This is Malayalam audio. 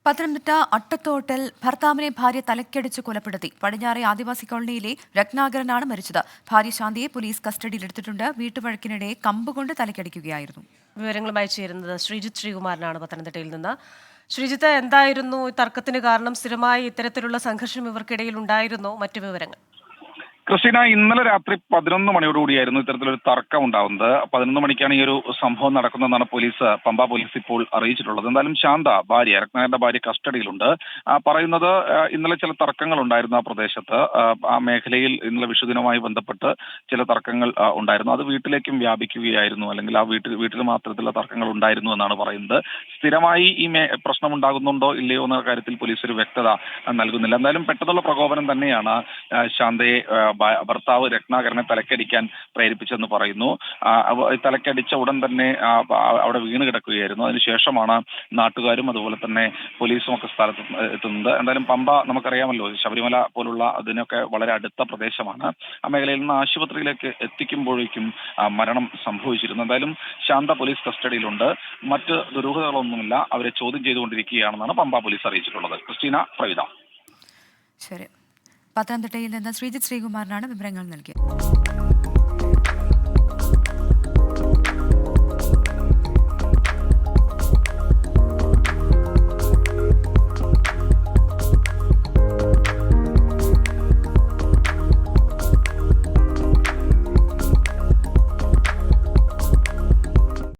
പത്തനംതിട്ട അട്ടത്തോട്ടിൽ ഭർത്താവിനെ ഭാര്യ തലക്കടിച്ച് കൊലപ്പെടുത്തി. പടിഞ്ഞാറെ ആദിവാസി കോളനിയിലെ രത്നാകരനാണ് മരിച്ചത്. ഭാര്യ ശാന്തിയെ പോലീസ് കസ്റ്റഡിയിലെടുത്തിട്ടുണ്ട്. വീട്ടുവഴക്കിനിടെ കമ്പുകൊണ്ട് തലക്കടിക്കുകയായിരുന്നു. വിവരങ്ങളുമായി ചേരുന്നത് ശ്രീജിത്ത് ശ്രീകുമാരനാണ് പത്തനംതിട്ടയിൽ നിന്ന്. ശ്രീജിത്ത്, എന്തായിരുന്നു തർക്കത്തിന് കാരണം? സ്ഥിരമായി ഇത്തരത്തിലുള്ള സംഘർഷം ഇവർക്കിടയിൽ ഉണ്ടായിരുന്നോ? മറ്റു വിവരങ്ങൾ? ക്രിസ്റ്റീന, ഇന്നലെ രാത്രി 11 മണിയോടുകൂടിയായിരുന്നു ഇത്തരത്തിലൊരു തർക്കം ഉണ്ടാവുന്നത്. 11 മണിക്കാണ് ഈ ഒരു സംഭവം നടക്കുന്നതെന്നാണ് പമ്പ പോലീസ് ഇപ്പോൾ അറിയിച്ചിട്ടുള്ളത്. എന്തായാലും ശാന്ത, രത്നാകരന്റെ ഭാര്യ കസ്റ്റഡിയിലുണ്ട്. പറയുന്നത് ഇന്നലെ ചില തർക്കങ്ങൾ ഉണ്ടായിരുന്നു ആ പ്രദേശത്ത്. ആ മേഖലയിൽ ഇന്നലെ വിഷുദിനവുമായി ബന്ധപ്പെട്ട് ചില തർക്കങ്ങൾ ഉണ്ടായിരുന്നു. അത് വീട്ടിലേക്കും വ്യാപിക്കുകയായിരുന്നു, അല്ലെങ്കിൽ ആ വീട്ടിൽ മാത്രത്തിലുള്ള തർക്കങ്ങൾ ഉണ്ടായിരുന്നു എന്നാണ് പറയുന്നത്. സ്ഥിരമായി ഈ പ്രശ്നം ഉണ്ടാകുന്നുണ്ടോ ഇല്ലയോ എന്ന കാര്യത്തിൽ പോലീസ് ഒരു വ്യക്തത നൽകുന്നില്ല. എന്തായാലും പെട്ടെന്നുള്ള പ്രകോപനം തന്നെയാണ് ശാന്തയെ ഭർത്താവ് രത്നാകരനെ തലക്കടിക്കാൻ പ്രേരിപ്പിച്ചെന്ന് പറയുന്നു. തലക്കടിച്ച ഉടൻ തന്നെ അവിടെ വീണ് കിടക്കുകയായിരുന്നു. അതിനുശേഷമാണ് നാട്ടുകാരും അതുപോലെ തന്നെ പോലീസും ഒക്കെ സ്ഥലത്ത് എത്തുന്നത്. എന്തായാലും പമ്പ നമുക്കറിയാമല്ലോ, ശബരിമല പോലുള്ള അതിനൊക്കെ വളരെ അടുത്ത പ്രദേശമാണ്. ആ മേഖലയിൽ നിന്ന് ആശുപത്രിയിലേക്ക് എത്തിക്കുമ്പോഴേക്കും മരണം സംഭവിച്ചിരുന്നു. എന്തായാലും ശാന്ത പോലീസ് കസ്റ്റഡിയിലുണ്ട്. മറ്റ് ദുരൂഹതകളൊന്നുമില്ല. അവരെ ചോദ്യം ചെയ്തുകൊണ്ടിരിക്കുകയാണെന്നാണ് പമ്പ പോലീസ് അറിയിച്ചിട്ടുള്ളത്. ക്രിസ്റ്റീന, പ്രവിത. ശരി. പത്തനംതിട്ടയിൽ നിന്ന് ശ്രീജിത്ത് ശ്രീകുമാരനാണ് വിവരങ്ങൾ നൽകിയത്.